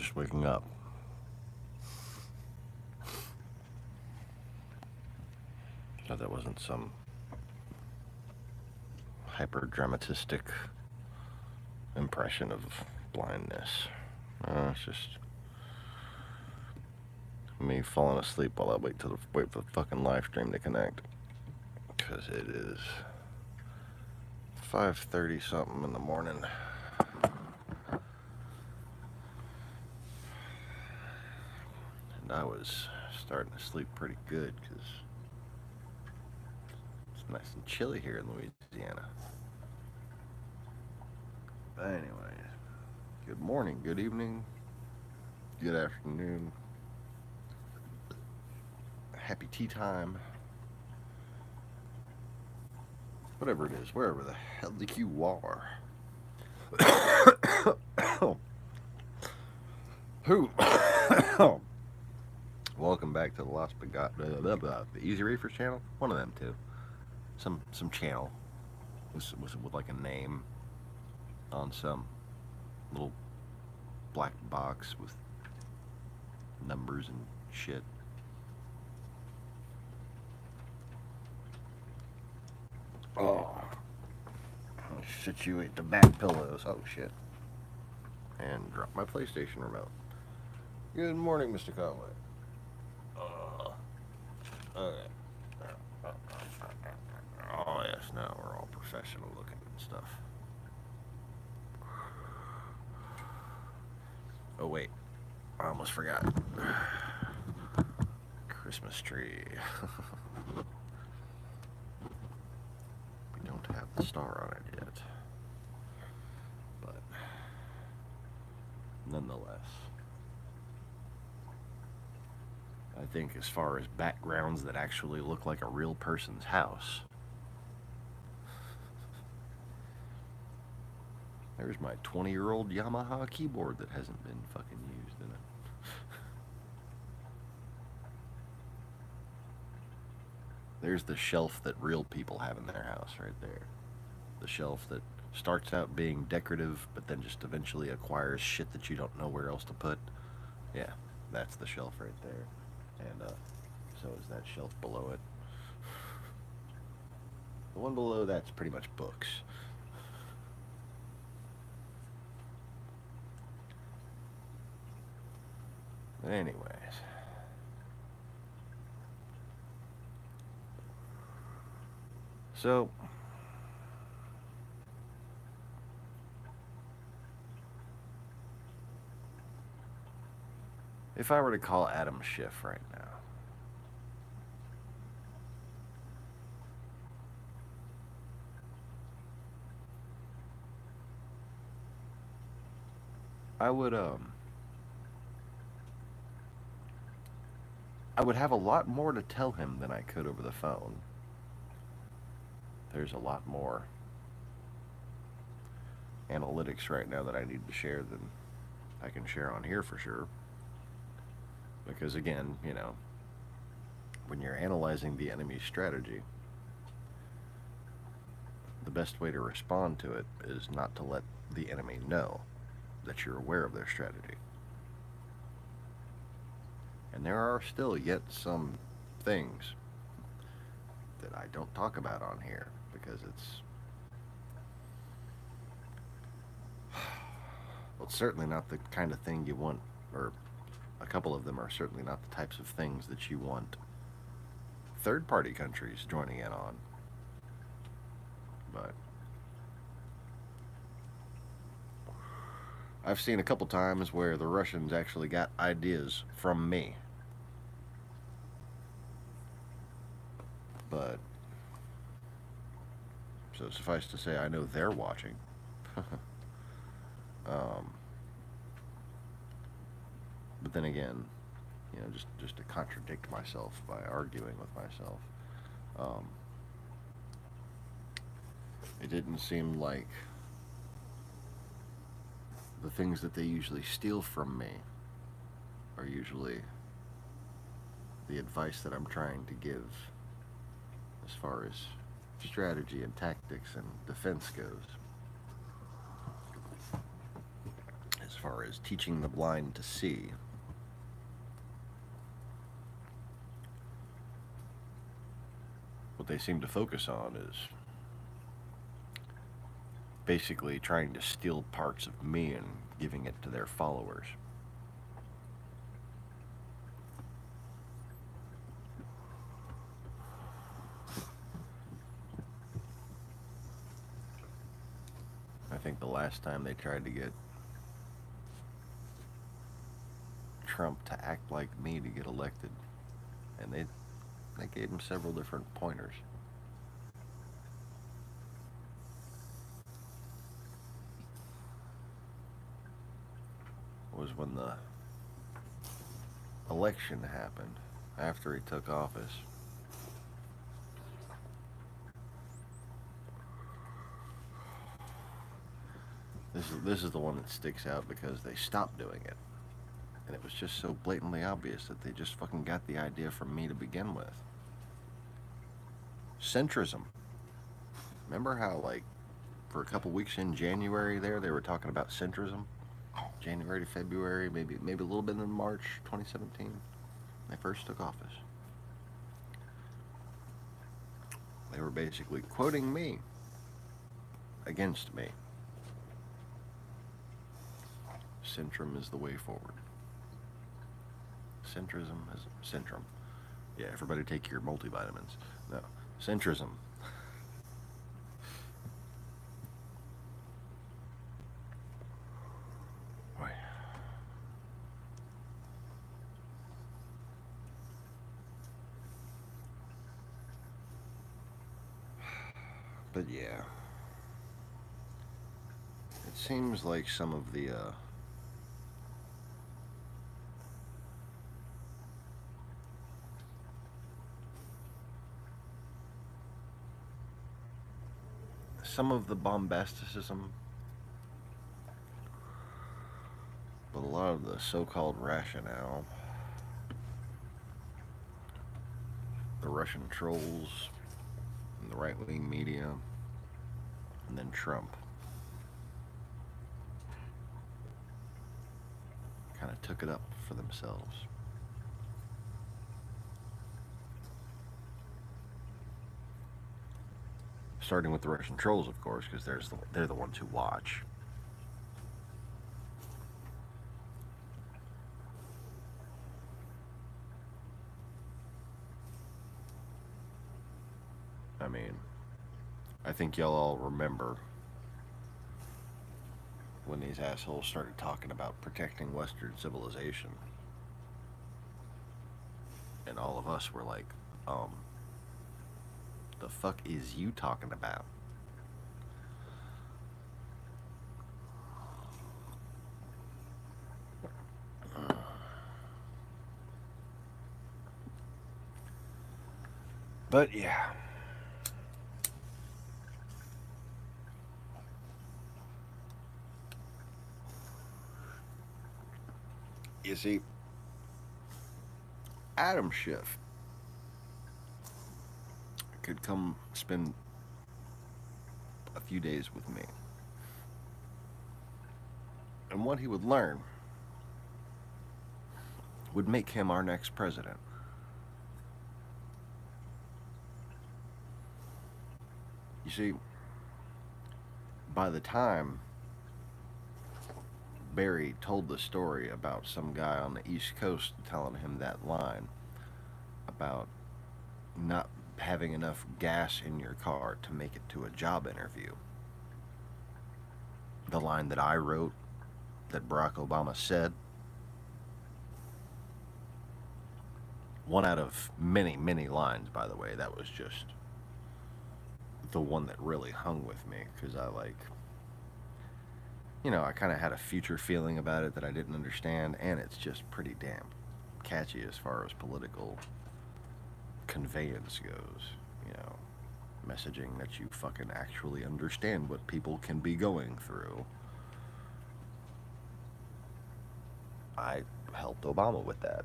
just waking up. So that wasn't some hyper dramatistic impression of blindness. It's just me falling asleep while I wait for the fucking live stream to connect. Because it is 5:30 something in the morning. And I was starting to sleep pretty good because it's nice and chilly here in Louisiana. But anyway, good morning, good evening, good afternoon, happy tea time, whatever it is, wherever the hell you are. Who? Welcome back to the Lost Begotten, the Easy Reefers channel. One of them two. Some channel with like a name on some little black box with numbers and shit. Oh, I'll situate the back pillows. Oh shit. And drop my PlayStation remote. Good morning, Mr. Conway. Okay. Oh yes, now we're all professional looking and stuff. Oh wait, I almost forgot. Christmas tree. We don't have the star on it yet, but nonetheless, I think as far as backgrounds that actually look like a real person's house, there's my 20-year-old Yamaha keyboard that hasn't been fucking used in it. There's the shelf that real people have in their house right there. The shelf that starts out being decorative, but then just eventually acquires shit that you don't know where else to put. Yeah, that's the shelf right there. And so is that shelf below it. The one below that's pretty much books. Anyways. So, if I were to call Adam Schiff right now, I would have a lot more to tell him than I could over the phone. There's a lot more analytics right now that I need to share than I can share on here for sure. Because again, you know, when you're analyzing the enemy's strategy, the best way to respond to it is not to let the enemy know that you're aware of their strategy. And there are still yet some things that I don't talk about on here because it's certainly not the kind of thing you want, or a couple of them are certainly not the types of things that you want third-party countries joining in on. But I've seen a couple times where the Russians actually got ideas from me. But so suffice to say, I know they're watching. But then again, you know, just to contradict myself by arguing with myself, it didn't seem like the things that they usually steal from me are usually the advice that I'm trying to give as far as strategy and tactics and defense goes. As far as teaching the blind to see, what they seem to focus on is basically trying to steal parts of me and giving it to their followers. I think the last time they tried to get Trump to act like me to get elected, and they gave him several different pointers. Was when the election happened, after he took office. This is the one that sticks out because they stopped doing it. And it was just so blatantly obvious that they just fucking got the idea from me to begin with. Centrism. Remember how, like, for a couple weeks in January there, they were talking about centrism? January to February, maybe a little bit in March 2017. They first took office. They were basically quoting me against me. Centrum is the way forward. Centrism is centrum. Yeah, everybody take your multivitamins. No, centrism. But yeah, it seems like some of the bombasticism, but a lot of the so-called rationale, the Russian trolls, and the right-wing media, and then Trump, kind of took it up for themselves. Starting with the Russian trolls, of course, because they're the ones who watch. I mean, I think y'all all remember when these assholes started talking about protecting Western civilization. And all of us were like, the fuck is you talking about? But yeah. You see, Adam Schiff could come spend a few days with me. And what he would learn would make him our next president. You see, by the time Barry told the story about some guy on the East Coast telling him that line about not having enough gas in your car to make it to a job interview, the line that I wrote that Barack Obama said, one out of many, many lines, by the way, that was just the one that really hung with me, because I I kind of had a future feeling about it that I didn't understand, and it's just pretty damn catchy as far as political conveyance goes, messaging that you fucking actually understand what people can be going through. I helped Obama with that.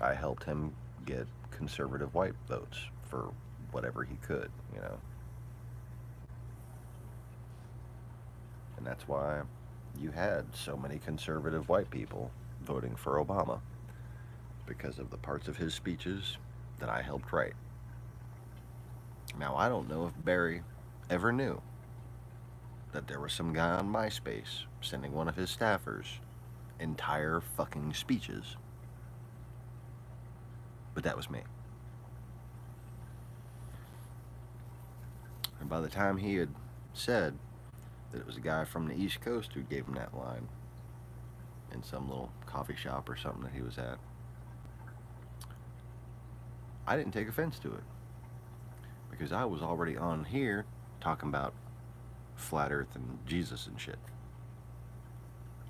I helped him get conservative white votes for whatever he could, And that's why you had so many conservative white people voting for Obama because of the parts of his speeches that I helped write. Now, I don't know if Barry ever knew that there was some guy on MySpace sending one of his staffers entire fucking speeches, but that was me. And by the time he had said that it was a guy from the East Coast who gave him that line in some little coffee shop or something that he was at, I didn't take offense to it because I was already on here talking about flat earth and Jesus and shit.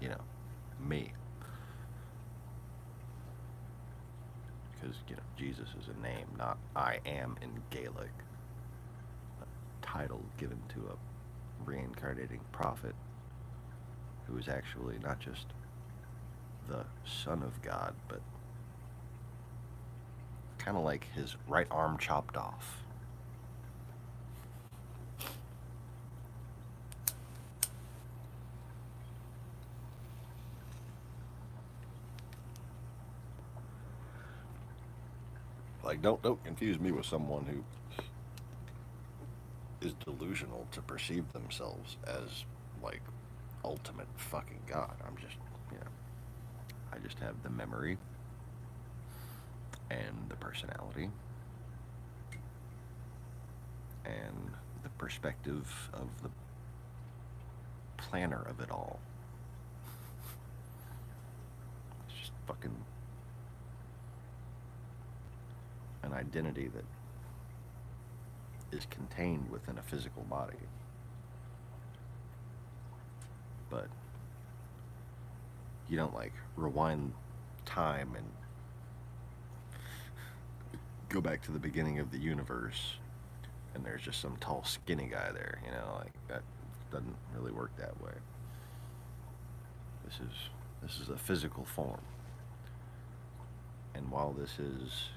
You know, me. Because, Jesus is a name, not I am in Gaelic. A title given to a reincarnating prophet who is actually not just the Son of God, but kind of like his right arm chopped off. Like, don't confuse me with someone who is delusional to perceive themselves as like ultimate fucking God. I just have the memory and the personality and the perspective of the planner of it all. It's just fucking an identity that is contained within a physical body. But you don't like rewind time and go back to the beginning of the universe and there's just some tall skinny guy there, like that doesn't really work that way. This is a physical form. And while this is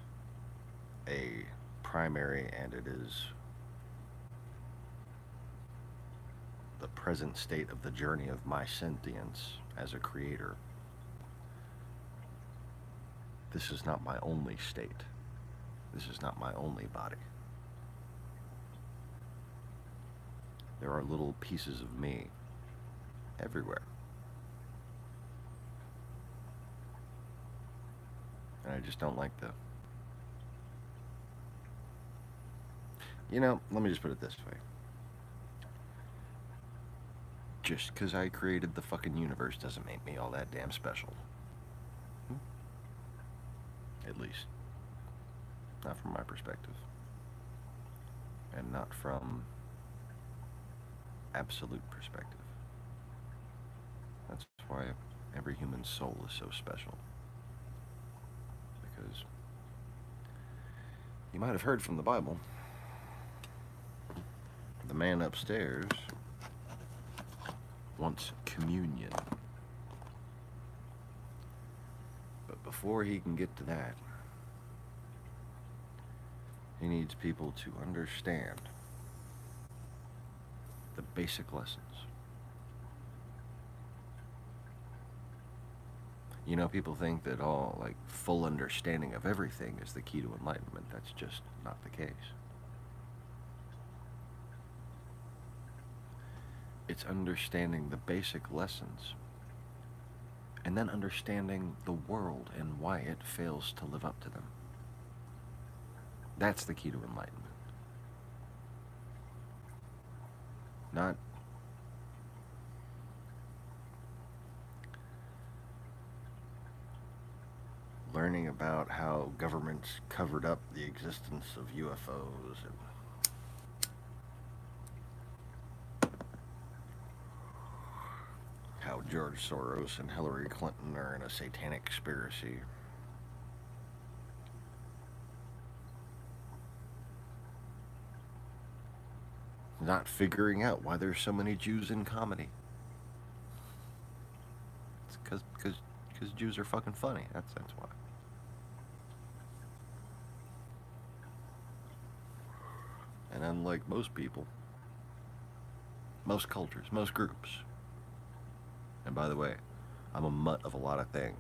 a primary and it is the present state of the journey of my sentience as a creator, this is not my only state. This is not my only body. There are little pieces of me everywhere. And I just don't like the... let me just put it this way. Just because I created the fucking universe doesn't make me all that damn special. At least, not from my perspective. And not from absolute perspective. That's why every human soul is so special. Because you might have heard from the Bible, the man upstairs wants communion. But before he can get to that, he needs people to understand the basic lessons. People think that full understanding of everything is the key to enlightenment. That's just not the case. It's understanding the basic lessons and then understanding the world and why it fails to live up to them. That's the key to enlightenment. Not learning about how governments covered up the existence of UFOs and how George Soros and Hillary Clinton are in a satanic conspiracy. Not figuring out why there's so many Jews in comedy. It's because Jews are fucking funny. That's why. And unlike most people, most cultures, most groups, And by the way, I'm a mutt of a lot of things,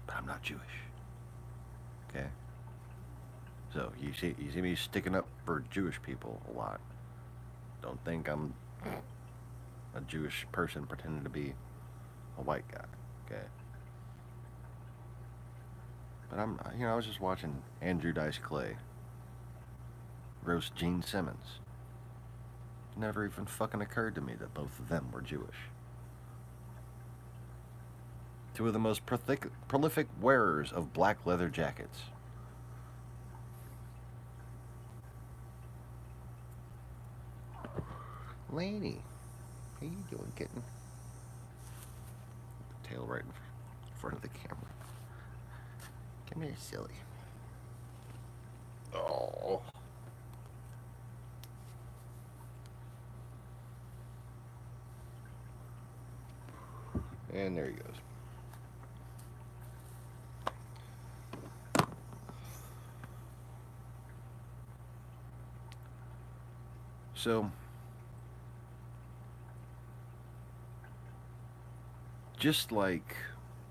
but I'm not Jewish. Okay? So you see me sticking up for Jewish people a lot. Don't think I'm a Jewish person pretending to be a white guy. Okay? But I was just watching Andrew Dice Clay roast Gene Simmons. It never even fucking occurred to me that both of them were Jewish. Two of the most prolific wearers of black leather jackets. Lady, how you doing, kitten? The tail right in front of the camera. Come here, silly. Oh. And there he goes. So, just like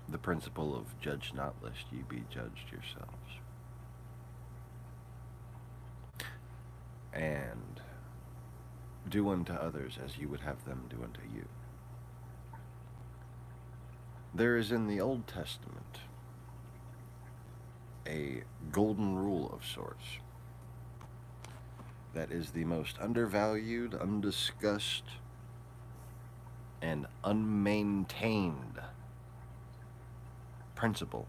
the principle of judge not lest you be judged yourselves. And do unto others as you would have them do unto you. There is in the Old Testament a golden rule of sorts that is the most undervalued, undiscussed, and unmaintained principle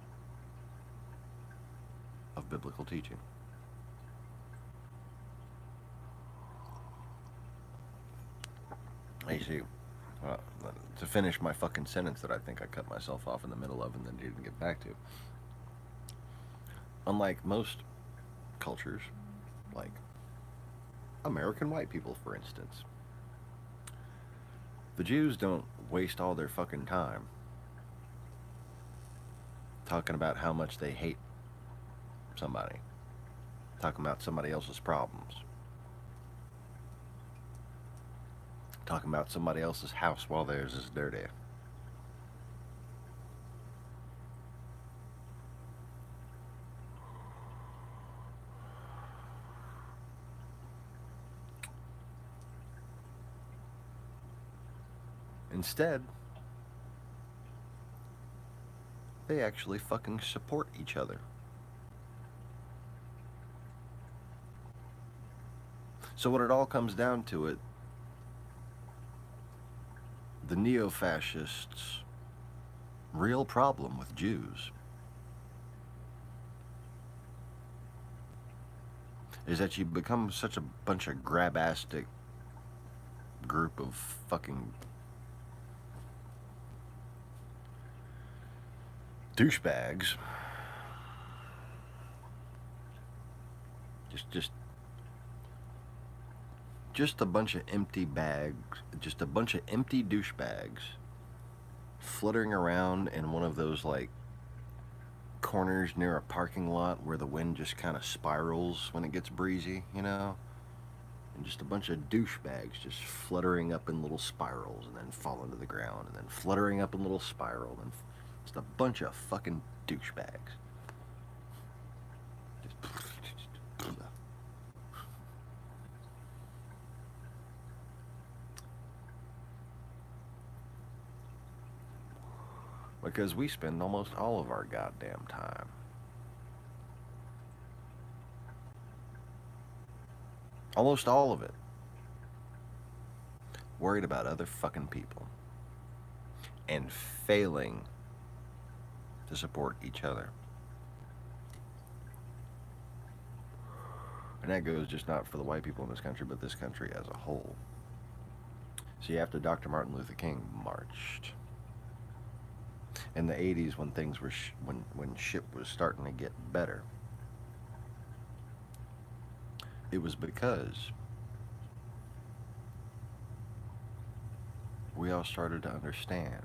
of biblical teaching. I see. To finish my fucking sentence that I think I cut myself off in the middle of and then didn't get back to. Unlike most cultures, like American white people, for instance, the Jews don't waste all their fucking time talking about how much they hate somebody, talking about somebody else's problems, talking about somebody else's house while theirs is dirty. Instead, they actually fucking support each other. So when it all comes down to it, the neo-fascists' real problem with Jews is that you become such a bunch of grabastic group of fucking douchebags. Just a bunch of empty bags, just a bunch of empty douchebags fluttering around in one of those like corners near a parking lot where the wind just kind of spirals when it gets breezy, you know? And just a bunch of douchebags just fluttering up in little spirals and then falling to the ground and then fluttering up in little spiral and just a bunch of fucking douchebags. Because we spend almost all of our goddamn time almost all of it worried about other fucking people and failing to support each other. And that goes just not for the white people in this country, but this country as a whole. See, after Dr. Martin Luther King marched in the 80s, when things were when shit was starting to get better, it was because we all started to understand.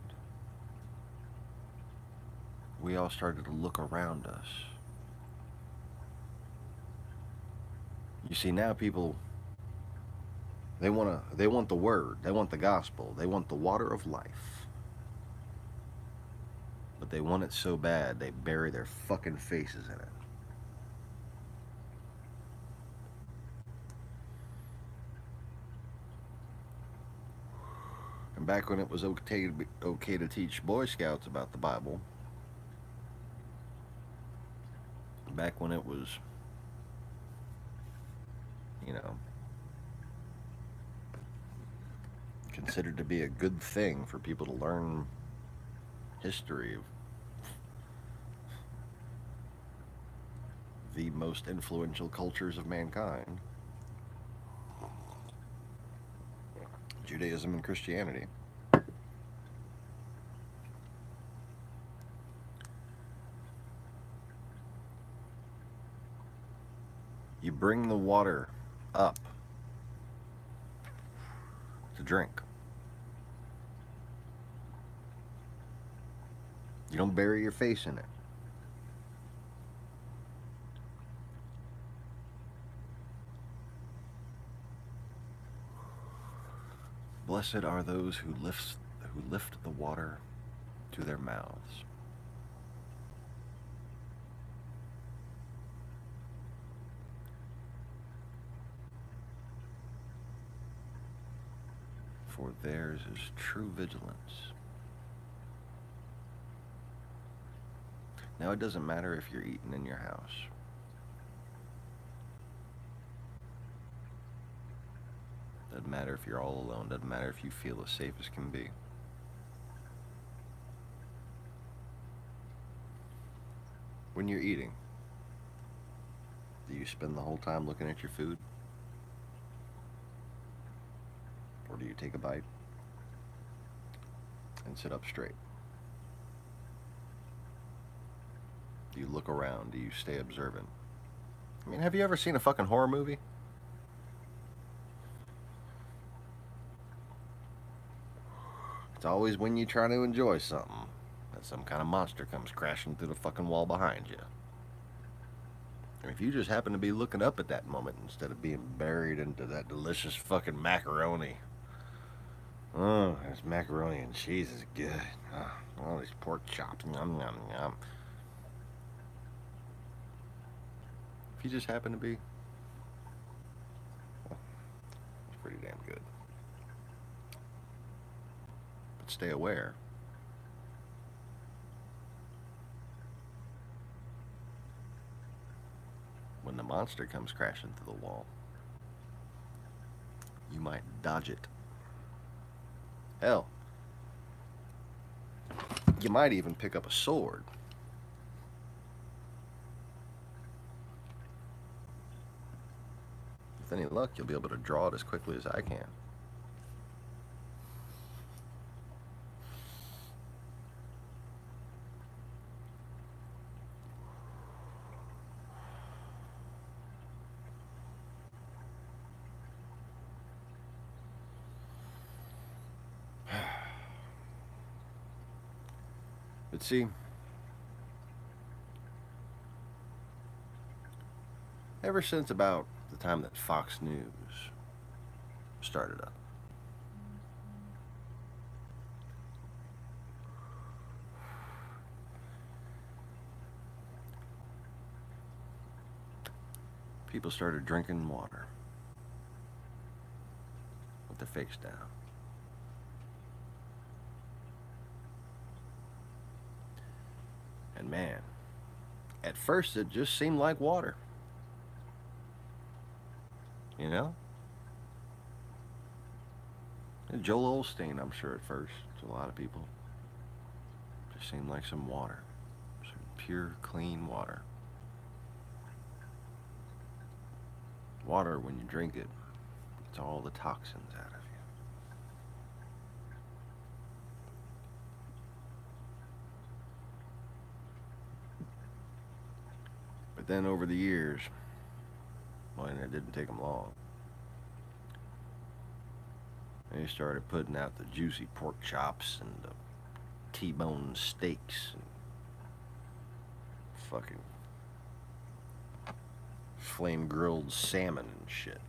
We all started to look around us. You see, now people They want the word. They want the gospel. They want the water of life. But they want it so bad they bury their fucking faces in it. And back when it was okay to teach Boy Scouts about the Bible, back when it was, you know, considered to be a good thing for people to learn history of the most influential cultures of mankind, Judaism and Christianity. You bring the water up to drink. You don't bury your face in it. Blessed are those who lift the water to their mouths. For theirs is true vigilance. Now, it doesn't matter if you're eating in your house. Doesn't matter if you're all alone. Doesn't matter if you feel as safe as can be. When you're eating, do you spend the whole time looking at your food? Or do you take a bite and sit up straight? Do you look around? Do you stay observant? I mean, have you ever seen a fucking horror movie? It's always when you try to enjoy something that some kind of monster comes crashing through the fucking wall behind you. And if you just happen to be looking up at that moment instead of being buried into that delicious fucking macaroni. Oh, this macaroni and cheese is good. Oh, all these pork chops. Yum, yum, yum. If you just happen to be, well, it's pretty damn good. But stay aware. When the monster comes crashing through the wall, you might dodge it. Hell, you might even pick up a sword. With any luck, you'll be able to draw it as quickly as I can. But see, ever since about the time that Fox News started up, people started drinking water with their face down. And man, at first it just seemed like water. You know? And Joel Osteen, I'm sure at first, to a lot of people, just seemed like some water. Some pure, clean water. Water, when you drink it, it's all the toxins out of you. But then over the years, well, and it didn't take them long, they started putting out the juicy pork chops and the T-bone steaks and fucking flame grilled salmon and shit.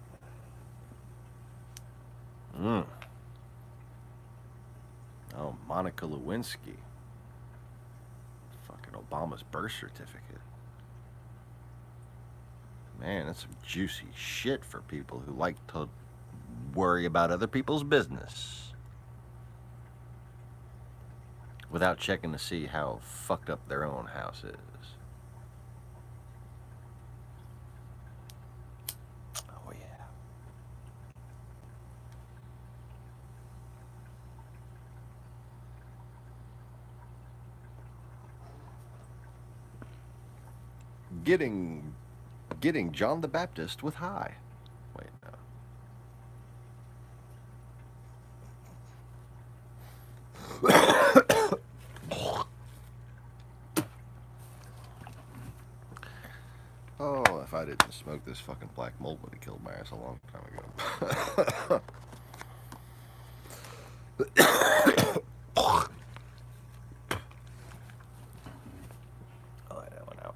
Mm. Oh, Monica Lewinsky. Fucking Obama's birth certificate. Man, that's some juicy shit for people who like to worry about other people's business without checking to see how fucked up their own house is. Oh, yeah. Getting John the Baptist with high. Wait, no. Oh, if I didn't smoke this fucking black mold would have killed my ass a long time ago. I'll let that one out.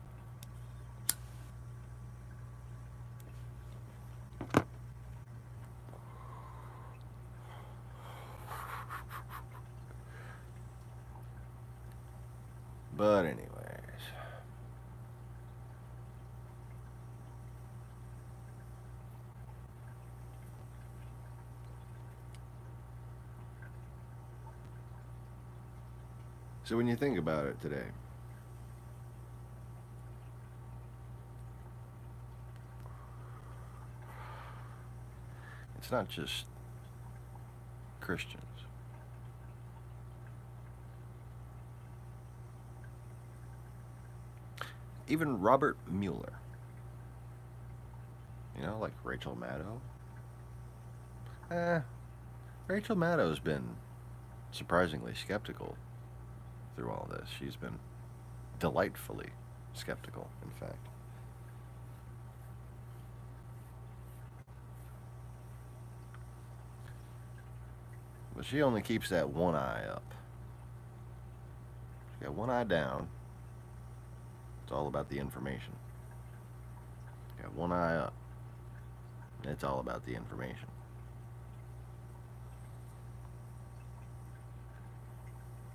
But anyways. So when you think about it today, it's not just Christians. Even Robert Mueller. You know, like Rachel Maddow. Rachel Maddow's been surprisingly skeptical through all this. She's been delightfully skeptical, in fact. But she only keeps that one eye up. She's got one eye down. It's all about the information. Got one eye up. It's all about the information.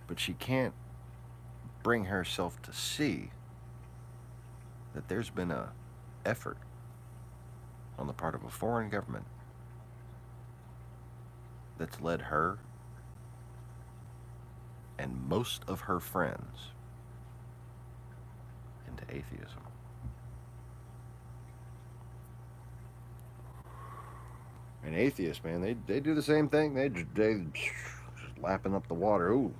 But she can't bring herself to see that there's been a effort on the part of a foreign government that's led her and most of her friends into atheism. And atheists, man, they do the same thing. They just lapping up the water. Ooh,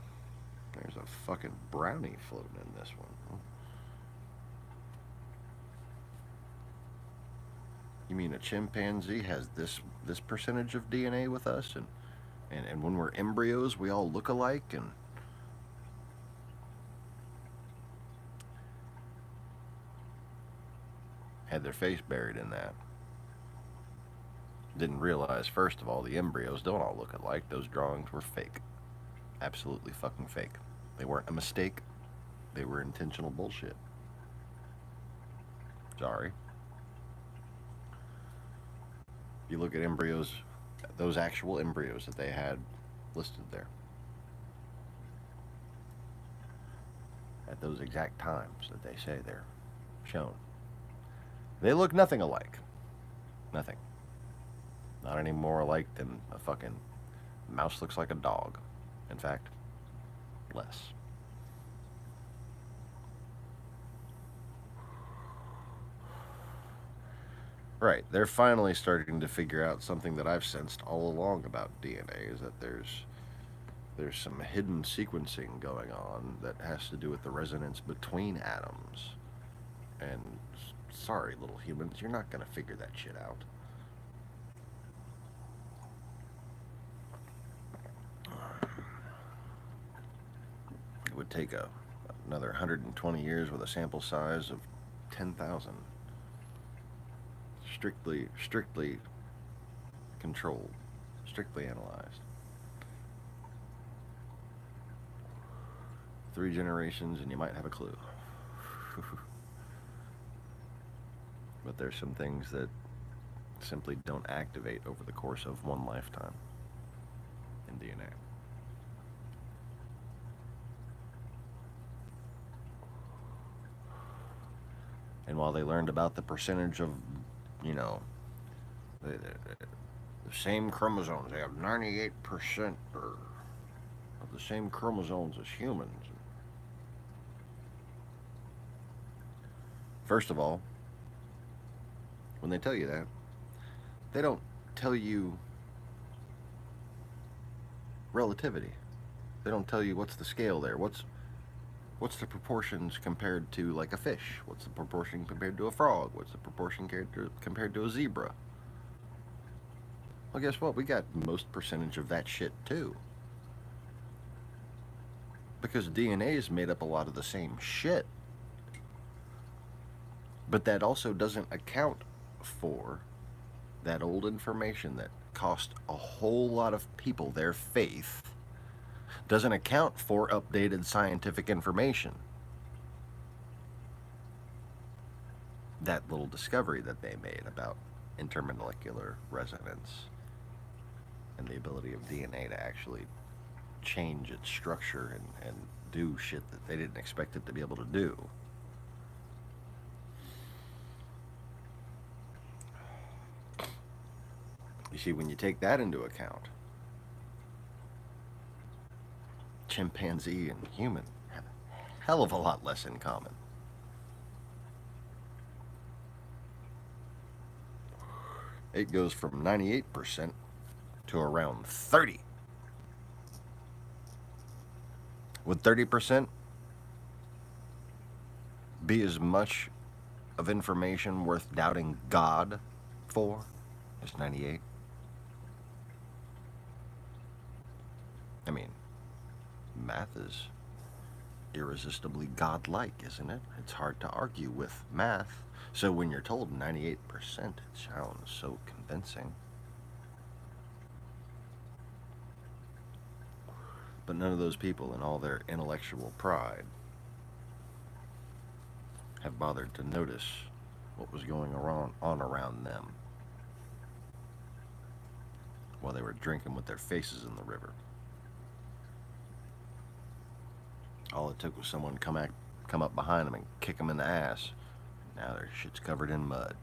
there's a fucking brownie floating in this one. You mean a chimpanzee has this percentage of DNA with us, and when we're embryos, we all look alike, and had their face buried in that. Didn't realize, first of all, the embryos don't all look alike. Those drawings were fake. Absolutely fucking fake. They weren't a mistake. They were intentional bullshit. Sorry. You look at embryos, those actual embryos that they had listed there at those exact times that they say they're shown. They look nothing alike. Nothing. Not any more alike than a fucking mouse looks like a dog. In fact, less. Right. They're finally starting to figure out something that I've sensed all along about DNA, is that there's some hidden sequencing going on that has to do with the resonance between atoms. And sorry, little humans, you're not going to figure that shit out. It would take another 120 years with a sample size of 10,000. Strictly controlled, strictly analyzed. 3 generations and you might have a clue. But there's some things that simply don't activate over the course of one lifetime. human DNA. And while they learned about the percentage of, you know, the same chromosomes, they have 98% of the same chromosomes as humans. First of all, when they tell you that, they don't tell you relativity. They don't tell you what's the scale there. What's the proportions compared to like a fish? What's the proportion compared to a frog? What's the proportion compared to a zebra? Well, guess what? We got most percentage of that shit too. Because DNA is made up a lot of the same shit. But that also doesn't account for that old information that cost a whole lot of people their faith. Doesn't account for updated scientific information. That little discovery that they made about intermolecular resonance and the ability of DNA to actually change its structure and do shit that they didn't expect it to be able to do. You see, when you take that into account, chimpanzee and human have a hell of a lot less in common. It goes from 98% to around 30%. Would 30% be as much of information worth doubting God for as 98? I mean, math is irresistibly godlike, isn't it? It's hard to argue with math. So when you're told 98%, it sounds so convincing. But none of those people, in all their intellectual pride, have bothered to notice what was going on around them while they were drinking with their faces in the river. All it took was someone come up behind them and kick them in the ass. Now their shit's covered in mud.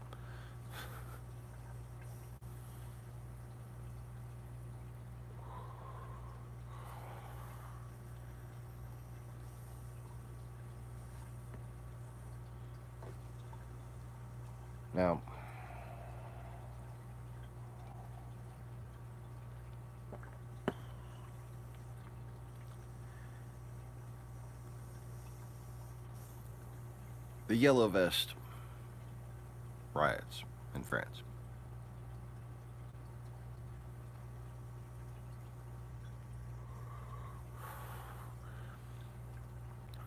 Now, the Yellow Vest riots in France.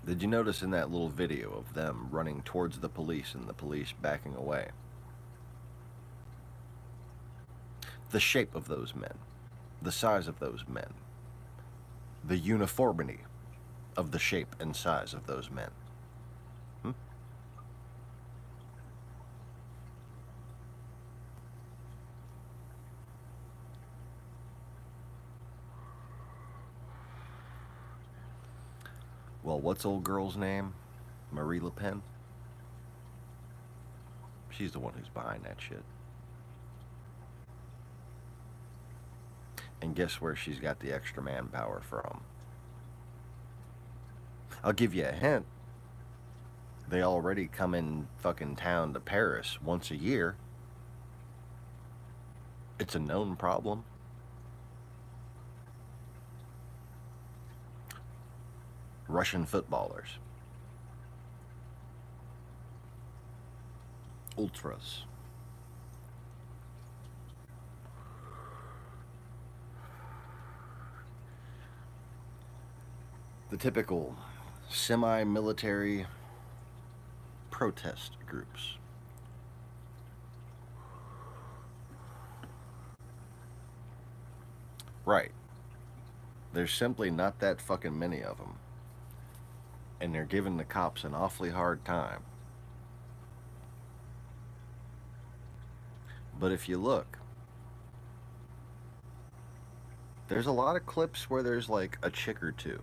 Did you notice in that little video of them running towards the police and the police backing away? The shape of those men, the size of those men, the uniformity of the shape and size of those men. Well, what's old girl's name? Marie Le Pen? She's the one who's behind that shit. And guess where she's got the extra manpower from? I'll give you a hint. They already come in fucking town to Paris once a year. It's a known problem. Russian footballers. Ultras. The typical semi-military protest groups. Right. There's simply not that fucking many of them. And they're giving the cops an awfully hard time. But if you look, There's a lot of clips where there's like a chick or two.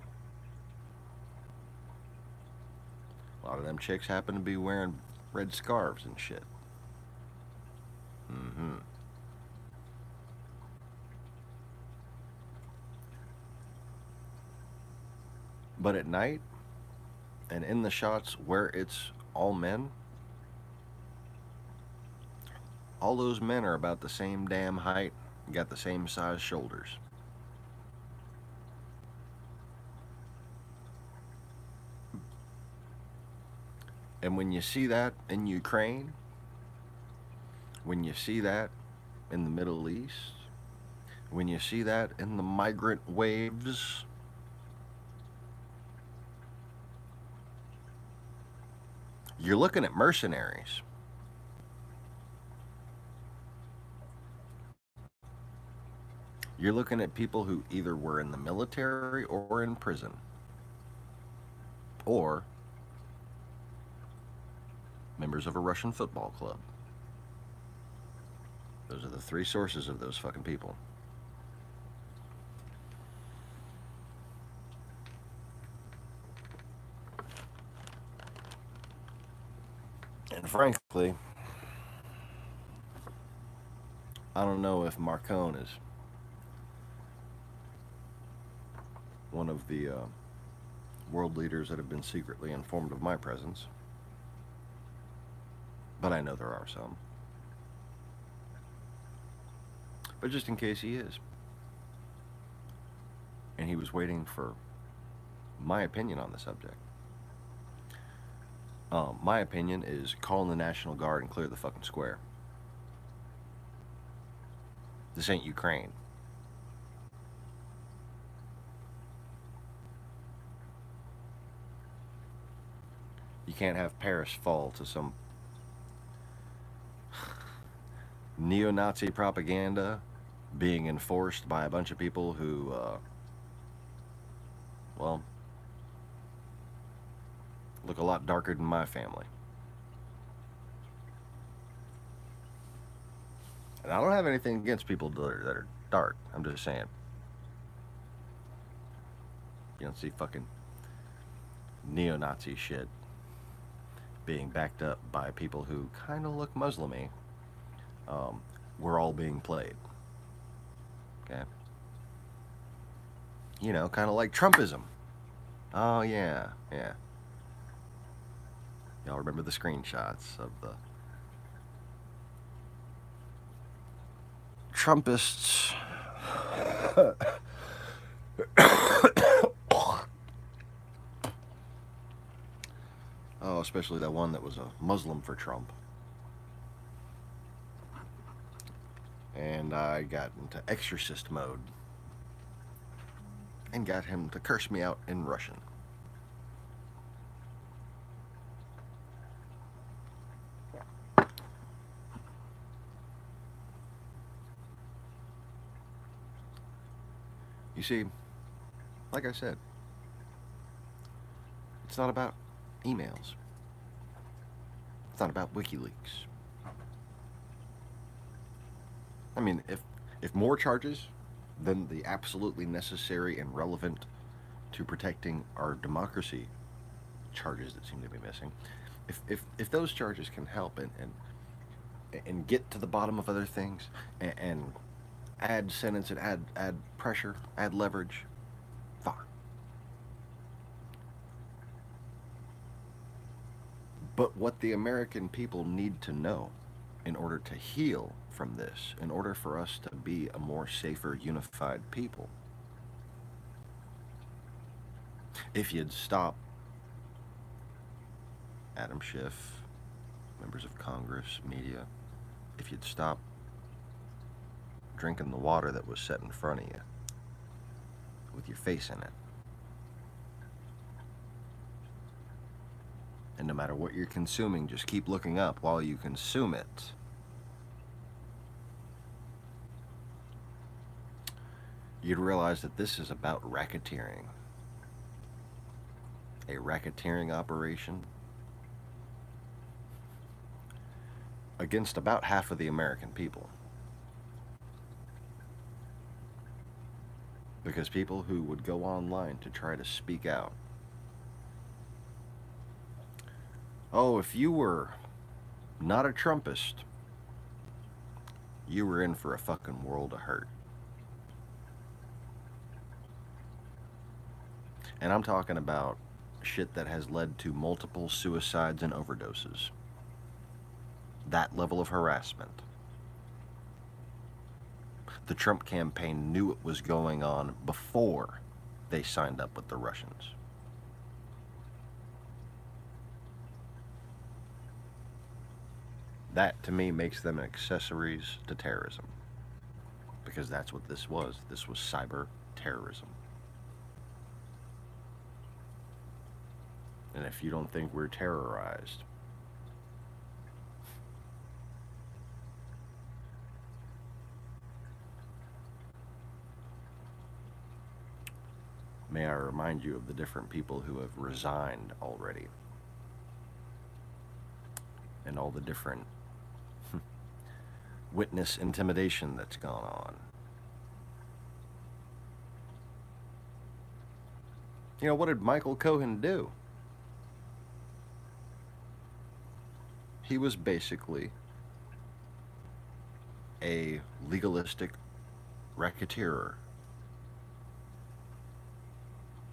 A lot of them chicks happen to be wearing red scarves and shit. Mm-hmm. But at night and in the shots where it's all men, all those men are about the same damn height, got the same size shoulders. And when you see that in Ukraine, when you see that in the Middle East, when you see that in the migrant waves, you're looking at mercenaries. You're looking at people who either were in the military or in prison, or members of a Russian football club. Those are the three sources of those fucking people. And frankly, I don't know if Marcone is one of the world leaders that have been secretly informed of my presence, but I know there are some. But just in case he is, and he was waiting for my opinion on the subject. My opinion is call in the National Guard and clear the fucking square. This ain't Ukraine. You can't have Paris fall to some neo-Nazi propaganda being enforced by a bunch of people who, well, look a lot darker than my family. And I don't have anything against people that are dark. I'm just saying. You don't see fucking neo-Nazi shit being backed up by people who kind of look Muslim-y. We're all being played. Okay? You know, kind of like Trumpism. Oh, yeah, yeah. Y'all remember the screenshots of the Trumpists. Oh, especially that one that was a Muslim for Trump. And I got into exorcist mode and got him to curse me out in Russian. You see, like I said, it's not about emails. It's not about WikiLeaks. I mean, if more charges than the absolutely necessary and relevant to protecting our democracy charges that seem to be missing, if those charges can help and get to the bottom of other things and add sentence and add pressure, add leverage, fine. But what the American people need to know in order to heal from this, in order for us to be a more safer, unified people, if you'd stop Adam Schiff, members of Congress, media, if you'd stop drinking the water that was set in front of you with your face in it, and no matter what you're consuming, just keep looking up while you consume it. You'd realize that this is about racketeering. A racketeering operation against about half of the American people. Because people who would go online to try to speak out, oh, if you were not a Trumpist, you were in for a fucking world of hurt. And I'm talking about shit that has led to multiple suicides and overdoses. That level of harassment. The Trump campaign knew it was going on before they signed up with the Russians. That, to me, makes them accessories to terrorism. Because that's what this was. This was cyber terrorism. And if you don't think we're terrorized, may I remind you of the different people who have resigned already. And all the different witness intimidation that's gone on. You know, what did Michael Cohen do? He was basically a legalistic racketeer.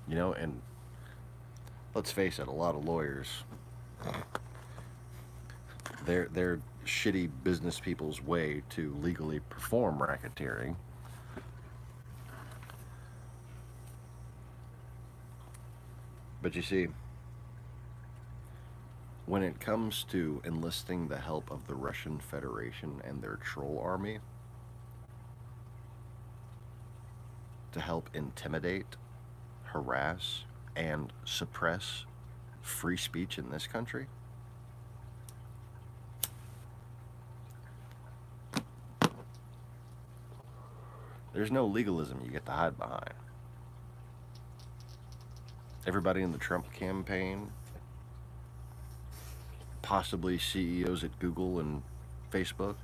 You know, and let's face it, a lot of lawyers, they're shitty business people's way to legally perform racketeering. But you see, when it comes to enlisting the help of the Russian Federation and their troll army to help intimidate, harass, and suppress free speech in this country, there's no legalism you get to hide behind. Everybody in the Trump campaign, possibly CEOs at Google and Facebook,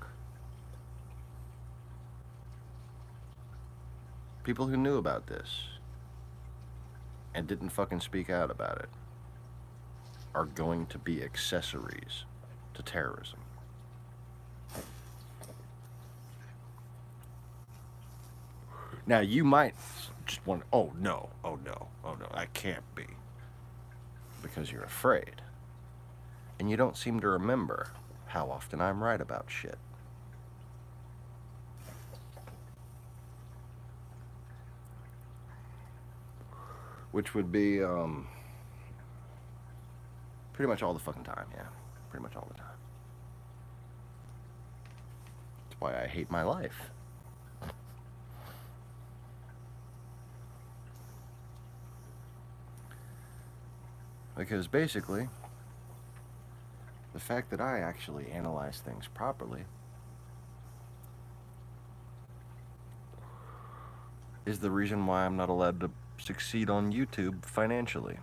people who knew about this and didn't fucking speak out about it, are going to be accessories to terrorism. Now, you might just want, oh no, I can't be. Because you're afraid. And you don't seem to remember how often I'm right about shit. Which would be pretty much all the fucking time, yeah. Pretty much all the time. That's why I hate my life. Because basically, the fact that I actually analyze things properly is the reason why I'm not allowed to succeed on YouTube financially.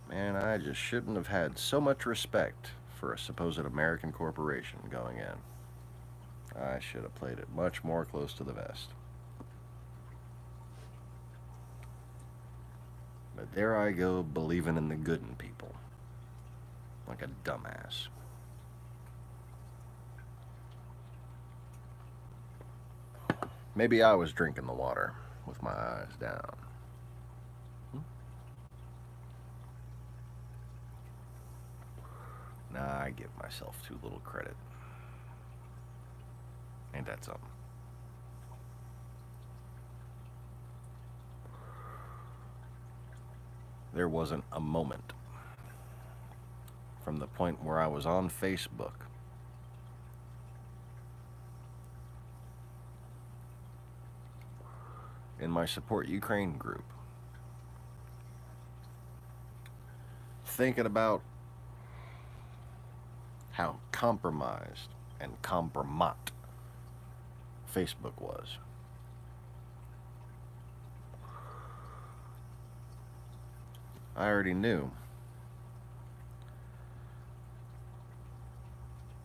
Man, I just shouldn't have had so much respect for a supposed American corporation going in. I should have played it much more close to the vest. But there I go, believing in the good in people. Like a dumbass. Maybe I was drinking the water with my eyes down. Nah, I give myself too little credit. Ain't that something? There wasn't a moment from the point where I was on Facebook in my Support Ukraine group thinking about how compromised and compromat Facebook was. I already knew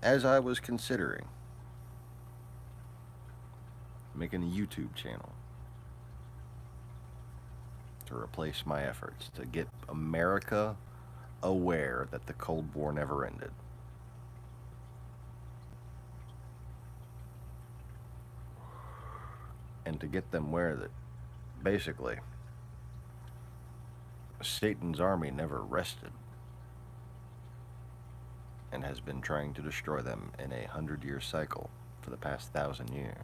as I was considering making a YouTube channel to replace my efforts to get America aware that the Cold War never ended. And to get them aware that basically Satan's army never rested and has been trying to destroy them in a 100-year cycle for the past 1,000 years.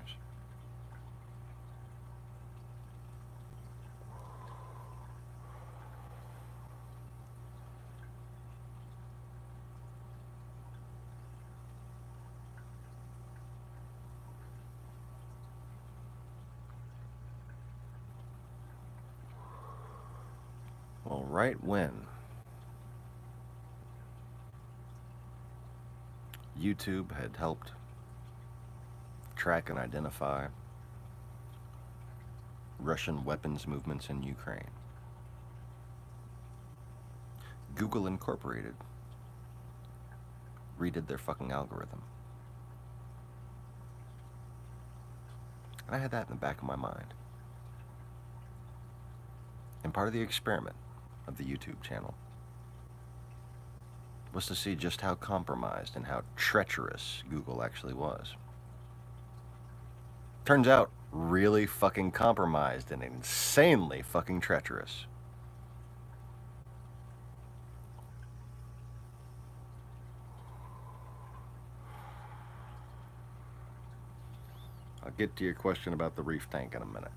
Well, right when YouTube had helped track and identify Russian weapons movements in Ukraine, Google Incorporated redid their fucking algorithm. And I had that in the back of my mind. And part of the experiment of the YouTube channel was to see just how compromised and how treacherous Google actually was. Turns out, really fucking compromised and insanely fucking treacherous. I'll get to your question about the reef tank in a minute.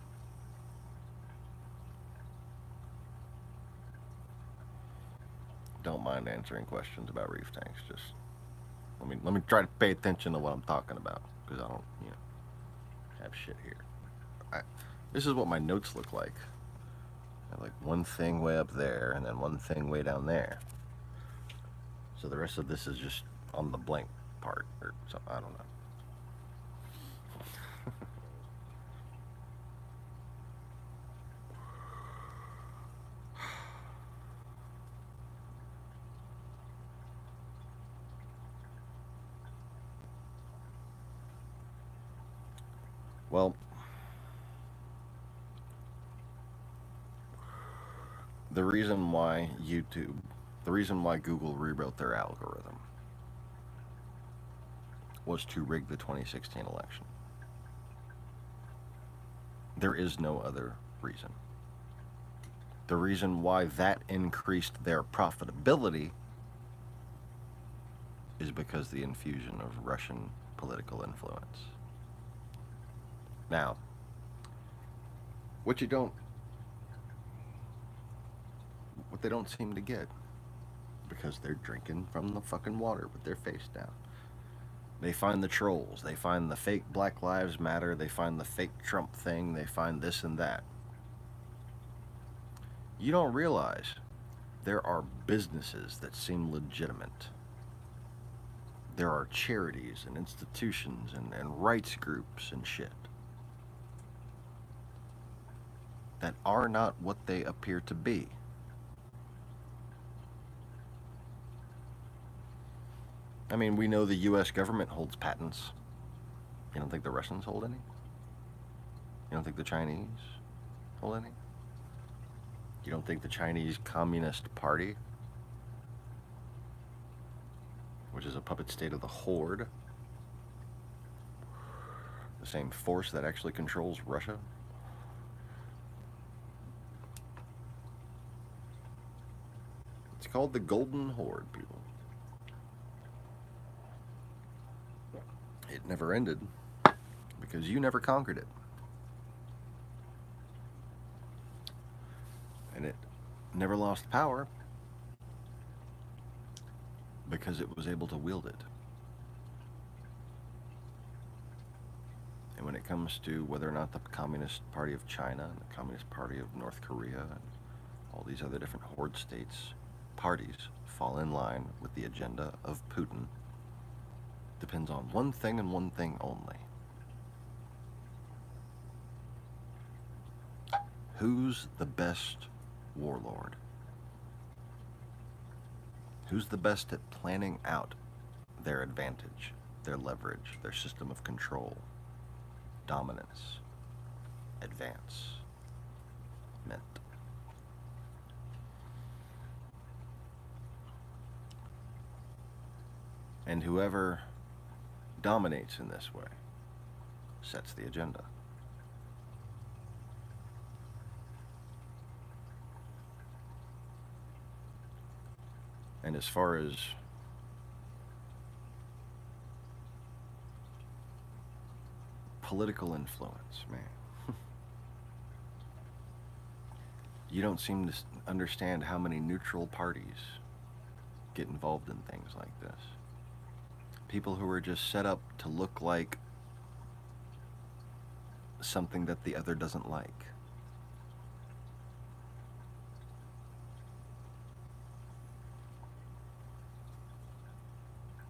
Don't mind answering questions about reef tanks. Just let me try to pay attention to what I'm talking about, because I don't, have shit here. This is what my notes look like. I have like one thing way up there and then one thing way down there. So the rest of this is just on the blank part or something. I don't know. Well, the reason why Google rewrote their algorithm was to rig the 2016 election. There is no other reason. The reason why that increased their profitability is because the infusion of Russian political influence. Now, what they don't seem to get, because they're drinking from the fucking water with their face down. They find the trolls, they find the fake Black Lives Matter, they find the fake Trump thing, they find this and that. You don't realize there are businesses that seem legitimate. There are charities and institutions and rights groups and shit that are not what they appear to be. I mean, we know the US government holds patents. You don't think the Russians hold any? You don't think the Chinese hold any? You don't think the Chinese Communist Party, which is a puppet state of the Horde, the same force that actually controls Russia? It's called the Golden Horde, people. It never ended because you never conquered it. And it never lost power because it was able to wield it. And when it comes to whether or not the Communist Party of China and the Communist Party of North Korea and all these other different horde states, parties fall in line with the agenda of Putin depends on one thing and one thing only. Who's the best warlord? Who's the best at planning out their advantage, their leverage, their system of control, dominance, advancement. And whoever dominates in this way sets the agenda. And as far as political influence, man, you don't seem to understand how many neutral parties get involved in things like this. People who are just set up to look like something that the other doesn't like.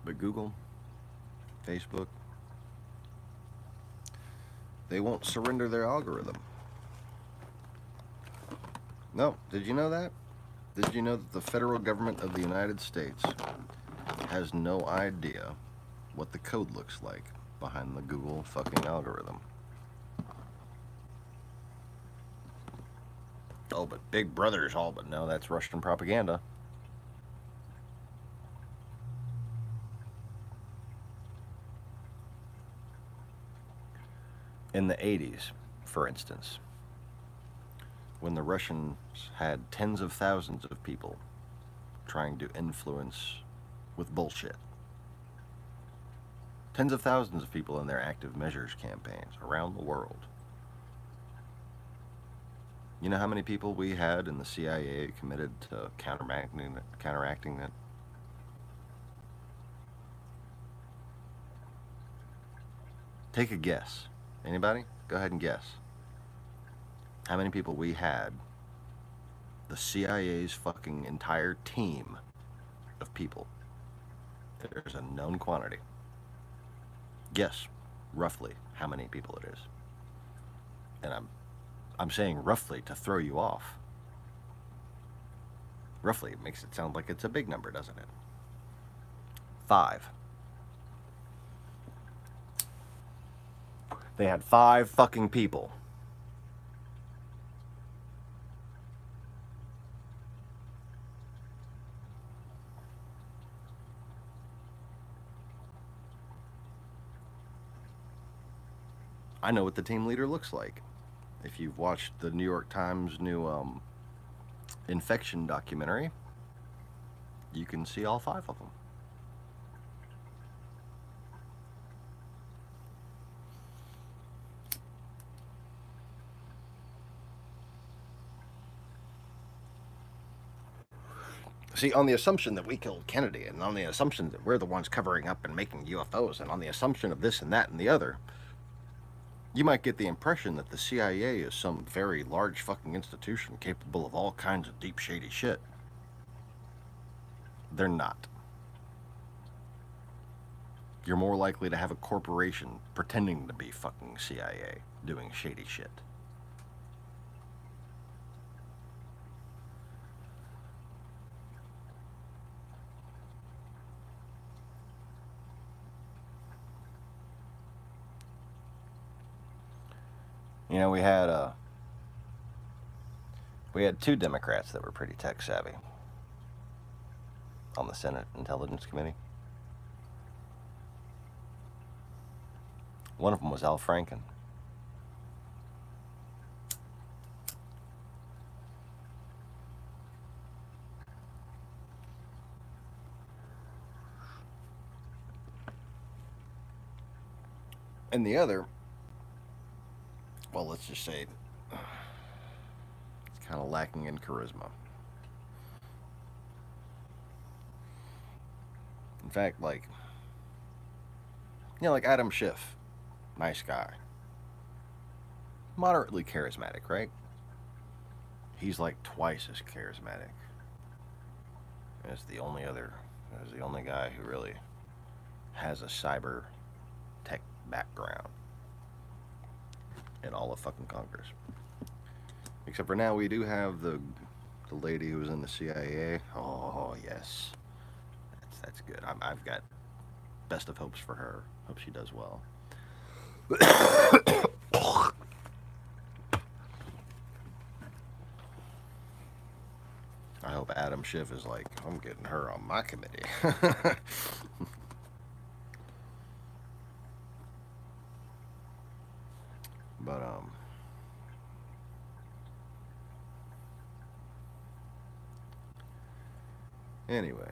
But Google, Facebook, they won't surrender their algorithm. No, did you know that? Did you know that the federal government of the United States has no idea what the code looks like behind the Google fucking algorithm? Oh, but Big Brother's all, but no, that's Russian propaganda. In the 80s, for instance, when the Russians had tens of thousands of people trying to influence with bullshit. Tens of thousands of people in their active measures campaigns around the world. You know how many people we had in the CIA committed to counteracting that? Take a guess. Anybody? Go ahead and guess. How many people we had, the CIA's fucking entire team of people. There's a known quantity. Guess, roughly, how many people it is. And I'm saying roughly to throw you off. Roughly, it makes it sound like it's a big number, doesn't it? 5. They had 5 fucking people. I know what the team leader looks like. If you've watched the New York Times new infection documentary, you can see all 5 of them. See, on the assumption that we killed Kennedy, and on the assumption that we're the ones covering up and making UFOs, and on the assumption of this and that and the other, you might get the impression that the CIA is some very large fucking institution capable of all kinds of deep, shady shit. They're not. You're more likely to have a corporation pretending to be fucking CIA doing shady shit. You know, we had 2 Democrats that were pretty tech savvy on the Senate Intelligence Committee. One of them was Al Franken. And the other, well, let's just say it's kind of lacking in charisma. In fact, like Adam Schiff, nice guy, moderately charismatic, right? He's like twice as charismatic as the only guy who really has a cyber tech background in all of fucking Congress. Except for now, we do have the lady who was in the CIA. Oh yes, that's good. I've got best of hopes for her. Hope she does well. I hope Adam Schiff is like, I'm getting her on my committee. But anyways.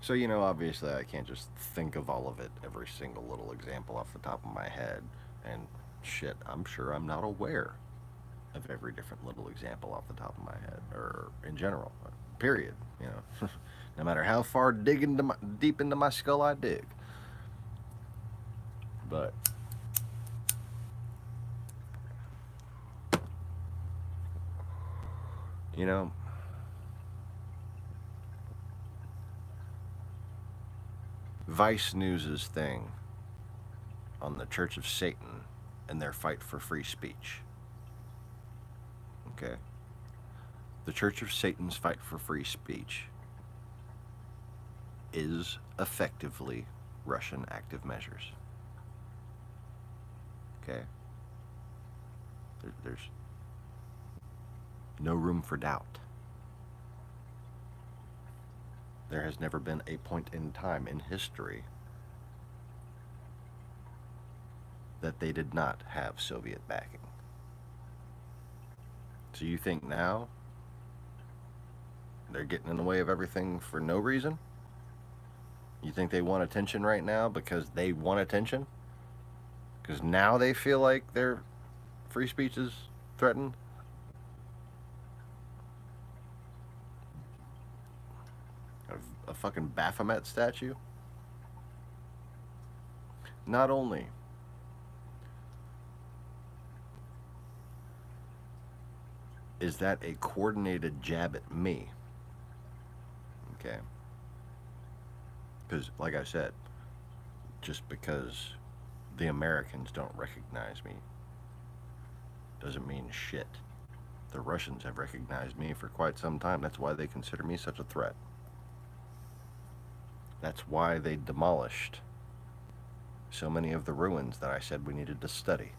So, obviously I can't just think of all of it, every single little example off the top of my head. And shit, I'm sure I'm not aware of every different little example off the top of my head, or in general, period. No matter how far deep into my skull I dig. But you know, Vice News's thing on the Church of Satan and their fight for free speech. Okay? The Church of Satan's fight for free speech is effectively Russian active measures. Okay? There's no room for doubt. There has never been a point in time in history that they did not have Soviet backing. So you think now they're getting in the way of everything for no reason? You think they want attention right now because they want attention? Because now they feel like their free speech is threatened? A fucking Baphomet statue? Not only is that a coordinated jab at me, okay? Because, like I said, just because the Americans don't recognize me doesn't mean shit. The Russians have recognized me for quite some time. That's why they consider me such a threat. That's why they demolished so many of the ruins that I said we needed to study.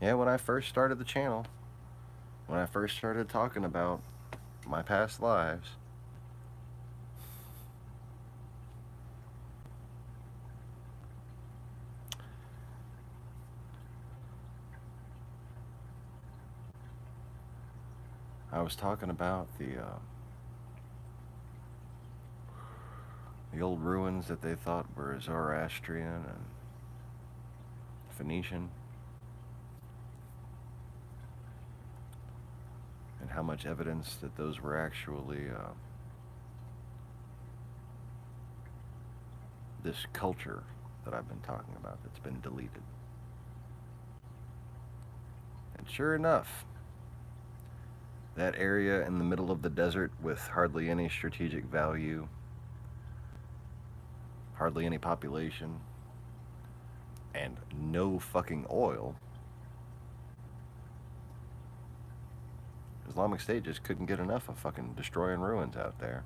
Yeah, when I first started the channel, when I first started talking about my past lives, I was talking about the old ruins that they thought were Zoroastrian and Phoenician, and how much evidence that those were actually this culture that I've been talking about that's been deleted. And sure enough, that area in the middle of the desert with hardly any strategic value, hardly any population, and no fucking oil, Islamic State just couldn't get enough of fucking destroying ruins out there.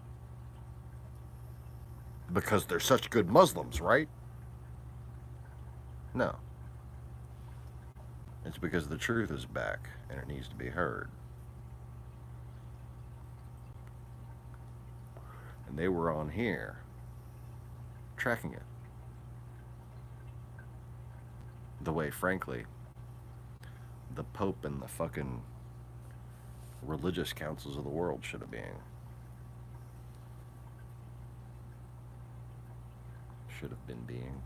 Because they're such good Muslims, right? No. It's because the truth is back and it needs to be heard. And they were on here tracking it. The way, frankly, the Pope and the fucking religious councils of the world should have been. Should have been being.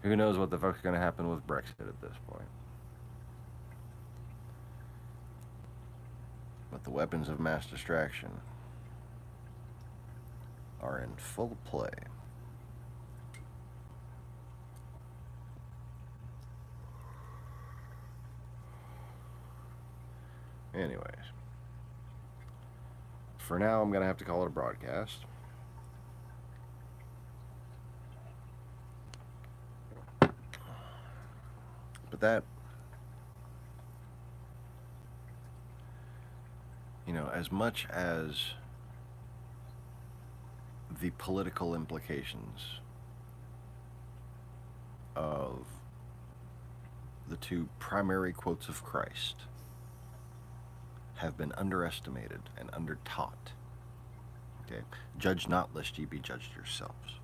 Who knows what the fuck's going to happen with Brexit at this point? But the weapons of mass distraction are in full play. Anyways, for now, I'm going to have to call it a broadcast. But that, you know, as much as the political implications of the two primary quotes of Christ have been underestimated and undertaught. Okay? Judge not, lest ye be judged yourselves.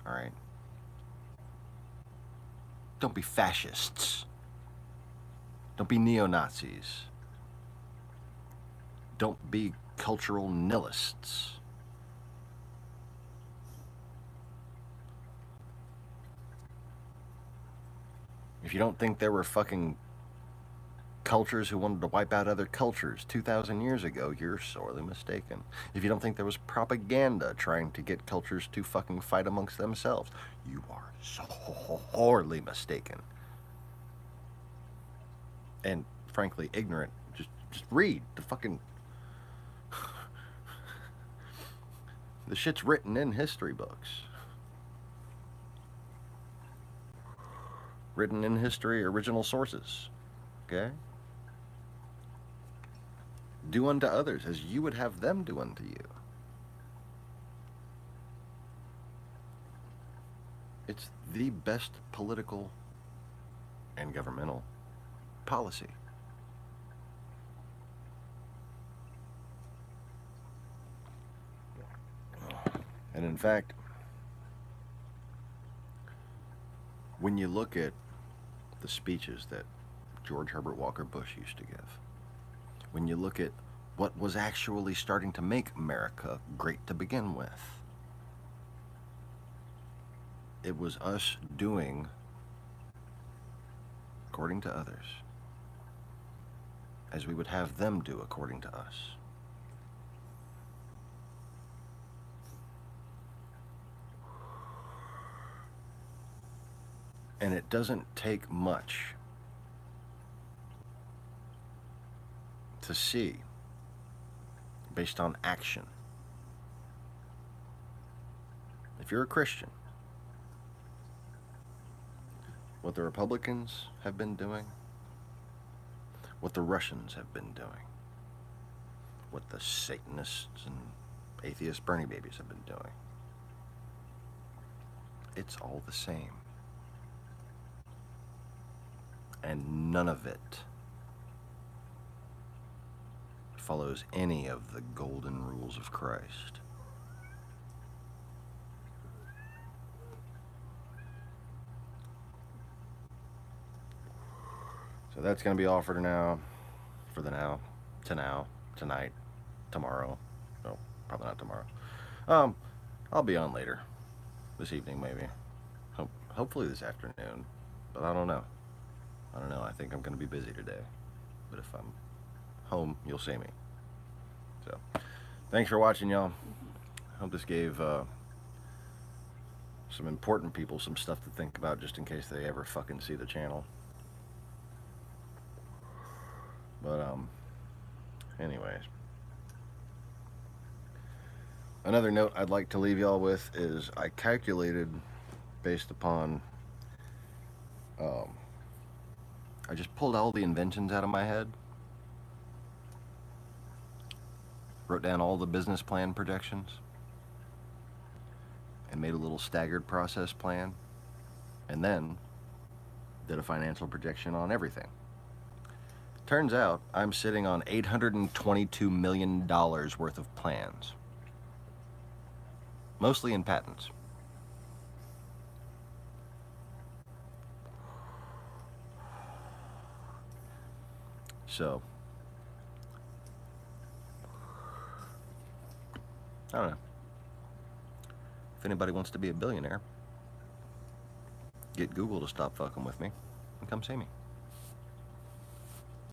All right? Don't be fascists. Don't be neo-Nazis. Don't be cultural nihilists. If you don't think there were fucking cultures who wanted to wipe out other cultures 2,000 years ago, you're sorely mistaken. If you don't think there was propaganda trying to get cultures to fucking fight amongst themselves, you are sorely mistaken. And frankly, ignorant. Just read the fucking... The shit's written in history books. Written in history, original sources. Okay? Do unto others as you would have them do unto you. It's the best political and governmental policy. And in fact, when you look at the speeches that George Herbert Walker Bush used to give, when you look at what was actually starting to make America great to begin with, it was us doing according to others as we would have them do according to us. And it doesn't take much to see, based on action. If you're a Christian, what the Republicans have been doing, what the Russians have been doing, what the Satanists and atheist Bernie babies have been doing, it's all the same. And none of it follows any of the golden rules of Christ. So that's going to be all for now. For the now. Tonight. Tomorrow. No, probably not tomorrow. I'll be on later. This evening, maybe. Hopefully this afternoon. But I don't know. I think I'm going to be busy today. But if I'm home, you'll see me. So, thanks for watching, y'all. Hope this gave some important people some stuff to think about just in case they ever fucking see the channel. But, anyways. Another note I'd like to leave y'all with is I calculated based upon... I just pulled all the inventions out of my head, wrote down all the business plan projections, and made a little staggered process plan, and then did a financial projection on everything. Turns out I'm sitting on $822 million worth of plans, mostly in patents. So, I don't know. If anybody wants to be a billionaire, get Google to stop fucking with me and come see me.